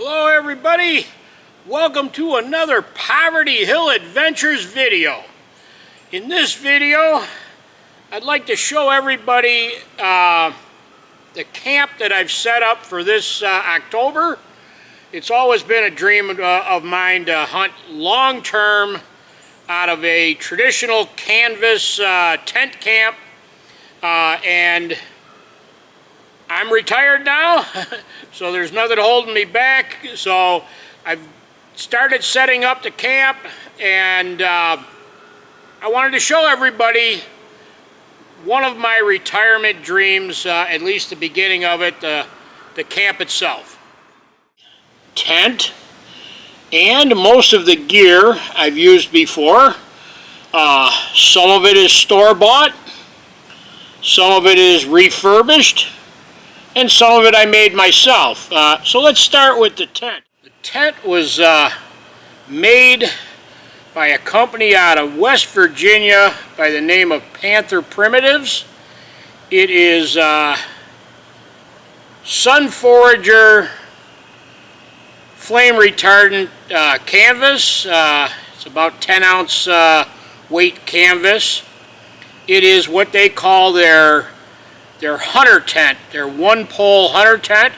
Hello everybody, welcome to another Poverty Hill Adventures video. In this video, I'd like to show everybody the camp that I've set up for this October. It's always been a dream of mine to hunt long-term out of a traditional canvas tent camp, and I'm retired now, so there's nothing holding me back. So I've started setting up the camp, and I wanted to show everybody one of my retirement dreams, at least the beginning of it, the camp itself. Tent and most of the gear I've used before. Some of it is store-bought, some of it is refurbished, and some of it I made myself. So let's start with the tent. The tent was made by a company out of West Virginia by the name of Panther Primitives. It is sun forager flame retardant canvas. It's about 10-ounce weight canvas. It is what they call their hunter tent, their one-pole hunter tent.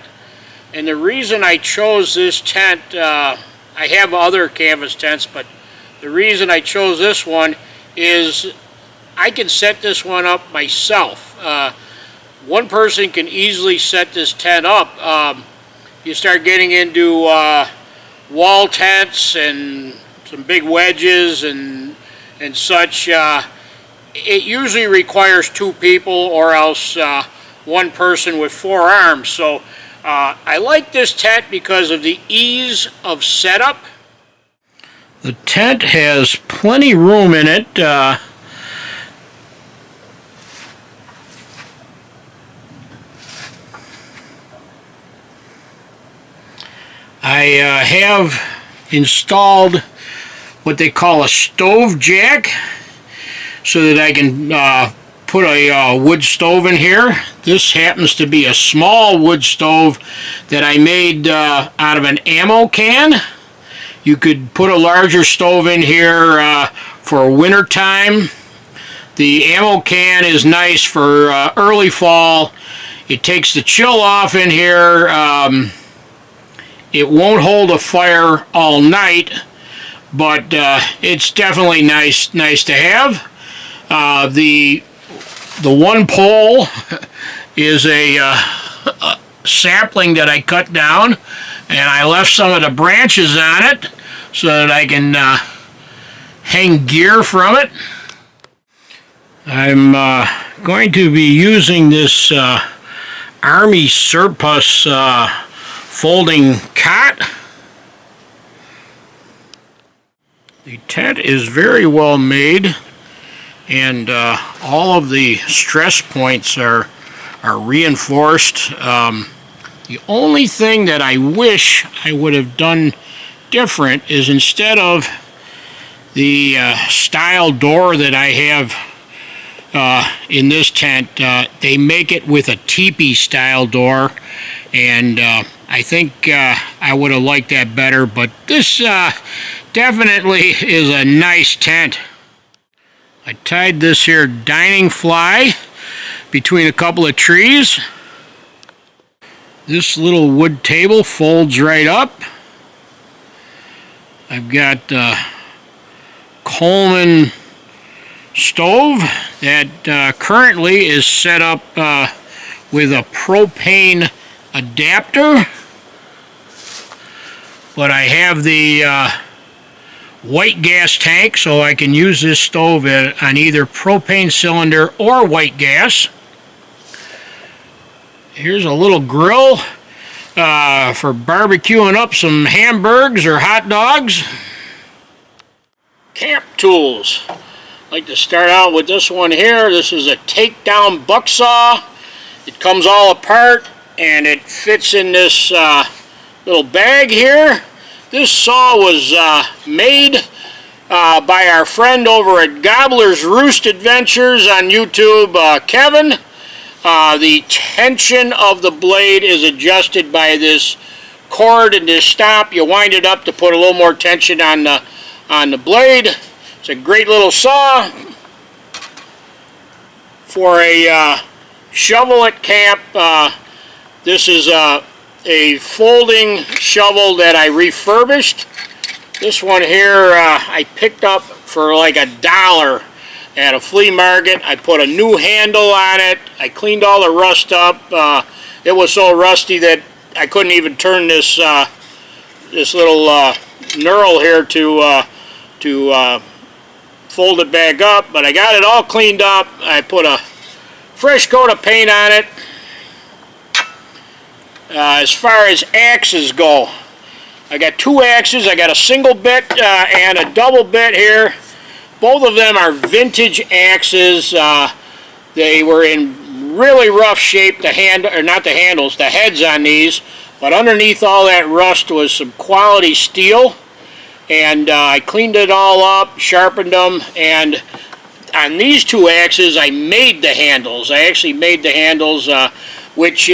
And the reason I chose this tent, I have other canvas tents, but the reason I chose this one is I can set this one up myself. One person can easily set this tent up. You start getting into wall tents and some big wedges and such. It usually requires 2 people or else one person with 4 arms. So I like this tent because of the ease of setup. The tent has plenty room in it. I have installed what they call a stove jack, so that I can put a wood stove in here. This happens to be a small wood stove that I made out of an ammo can. You could put a larger stove in here for winter time. The ammo can is nice for early fall. It takes the chill off in here. It won't hold a fire all night, but it's definitely nice to have. The one pole is a sapling that I cut down, and I left some of the branches on it so that I can hang gear from it. I'm going to be using this Army Surplus folding cot. The tent is very well made, and all of the stress points are reinforced. The only thing that I wish I would have done different is, instead of the style door that I have in this tent, they make it with a teepee style door, and I think I would have liked that better, but this definitely is a nice tent. I tied this here dining fly between a couple of trees. This little wood table folds right up. I've got the Coleman stove that currently is set up with a propane adapter, but I have the white gas tank, so I can use this stove on either propane cylinder or white gas. Here's a little grill for barbecuing up some hamburgers or hot dogs. Camp tools. I'd like to start out with this one here. This is a Takedown Buck Saw. It comes all apart and it fits in this little bag here. This saw was made by our friend over at Gobbler's Roost Adventures on YouTube, Kevin. The tension of the blade is adjusted by this cord and this stop, you wind it up to put a little more tension on the blade. It's a great little saw for a shovel at camp. This is a folding shovel that I refurbished. This one here I picked up for like $1 at a flea market. I put a new handle on it. I cleaned all the rust up. It was so rusty that I couldn't even turn this this little knurl here to fold it back up. But I got it all cleaned up. I put a fresh coat of paint on it. As far as axes go, I got 2 axes. I got a single bit and a double bit here. Both of them are vintage axes. They were in really rough shape. The heads on these, but underneath all that rust was some quality steel. And I cleaned it all up, sharpened them, and on these 2 axes I made the handles. I actually made the handles, which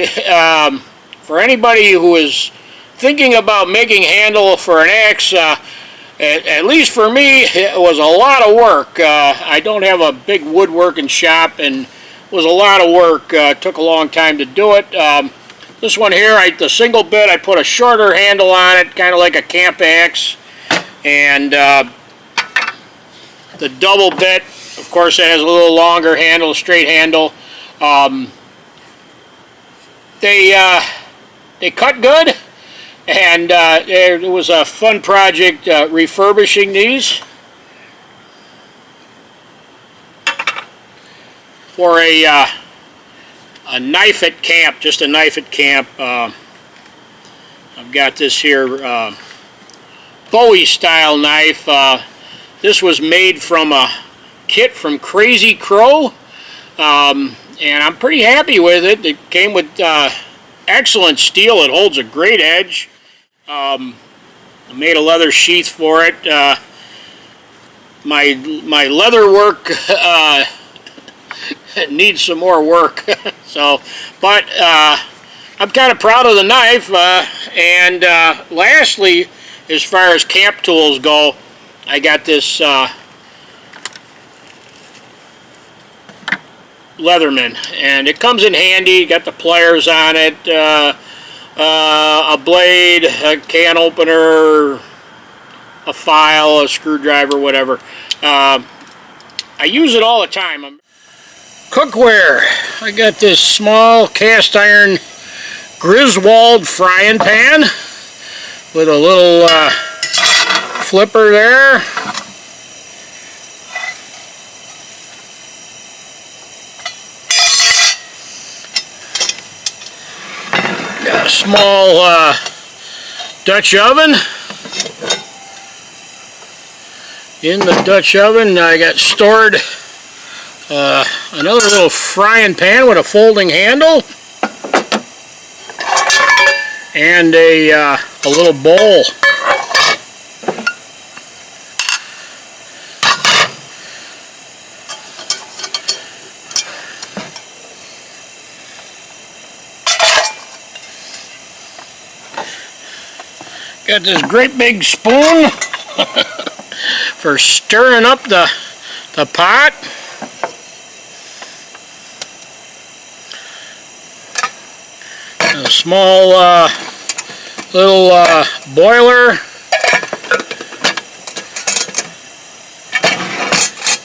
for anybody who is thinking about making handle for an axe, at least for me, it was a lot of work. I don't have a big woodworking shop, and it was a lot of work. It took a long time to do it. This one here, the single bit, I put a shorter handle on it, kind of like a camp axe. And the double bit, of course, it has a little longer handle, straight handle. They cut good, and it was a fun project refurbishing these for a knife at camp, just a knife at camp. I've got this here Bowie style knife. This was made from a kit from Crazy Crow, and I'm pretty happy with it. It came with excellent steel. It holds a great edge. I made a leather sheath for it. My leather work needs some more work. But I'm kind of proud of the knife. And lastly, as far as camp tools go, I got this Leatherman, and it comes in handy. Got the pliers on it, a blade, a can opener, a file, a screwdriver, whatever. I use it all the time. Cookware. I got this small cast iron Griswold frying pan with a little flipper there. Got a small Dutch oven. In the Dutch oven I got stored another little frying pan with a folding handle and a little bowl. Got this great big spoon for stirring up the pot. A small little boiler,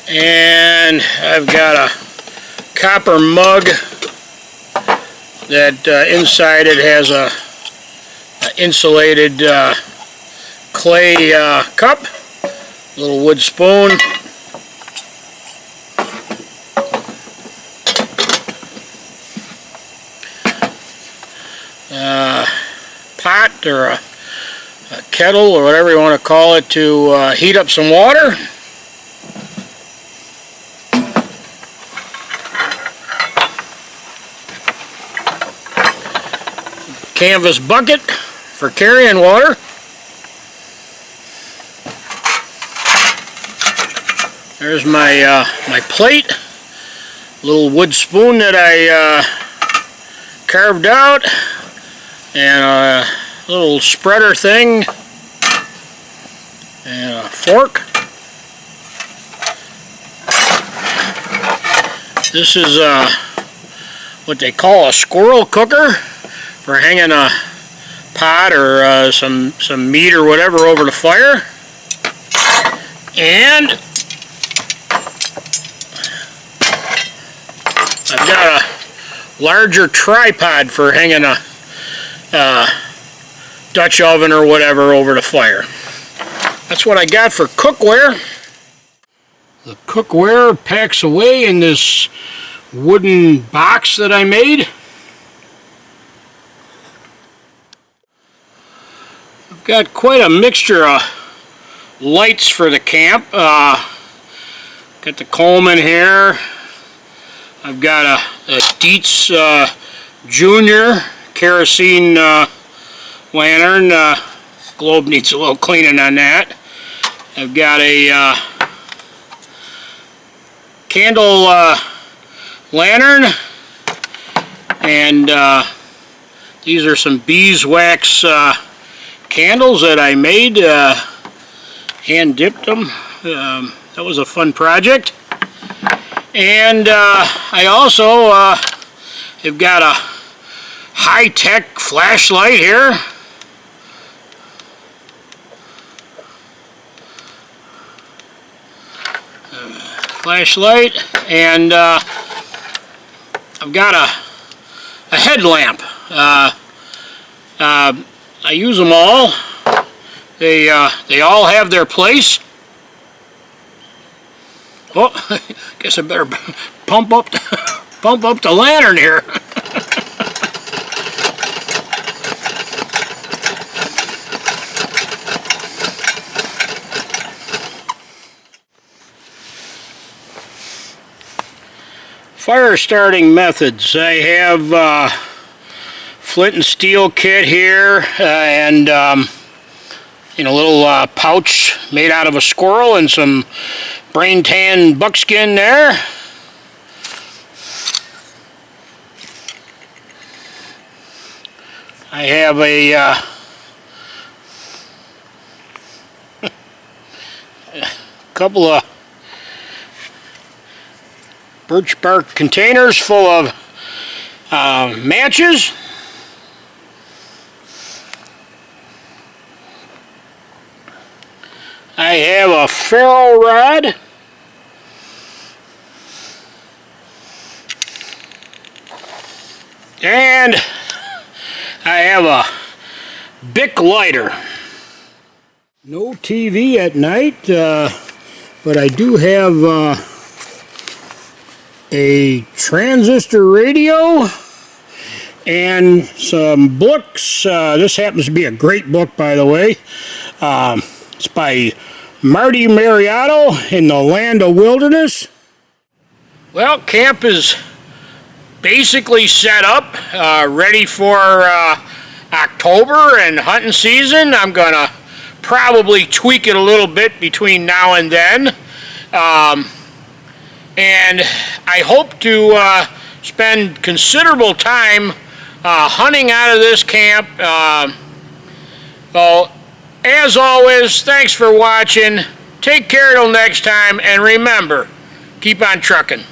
and I've got a copper mug that inside it has a insulated clay cup, little wood spoon, pot or a kettle or whatever you want to call it to heat up some water. Canvas bucket for carrying water. There's my my plate, little wood spoon that I carved out, and a little spreader thing and a fork. This is what they call a squirrel cooker for hanging a pot or some meat or whatever over the fire. And I've got a larger tripod for hanging a Dutch oven or whatever over the fire. That's what I got for cookware. The cookware packs away in this wooden box that I made. I've got quite a mixture of lights for the camp. Got the Coleman here. I've got a Dietz Junior kerosene lantern. Globe needs a little cleaning on that. I've got a candle lantern, and these are some beeswax candles that I made. Hand dipped them. That was a fun project. And I also have got a high-tech flashlight here. Flashlight, and I've got a headlamp. I use them all. They all have their place. Oh, guess I better pump up the lantern here. Fire starting methods. I have flint and steel kit here, and in a little pouch made out of a squirrel, and some brain tan buckskin there. I have a couple of birch bark containers full of matches. I have a ferro rod. And I have a Bic lighter. No TV at night, but I do have a transistor radio and some books. This happens to be a great book, by the way. It's by Marty Mariotto, In the Land of Wilderness. Well, camp is basically set up, ready for October and hunting season. I'm gonna probably tweak it a little bit between now and then. And I hope to spend considerable time hunting out of this camp. So, as always, thanks for watching. Take care till next time, and remember, keep on trucking.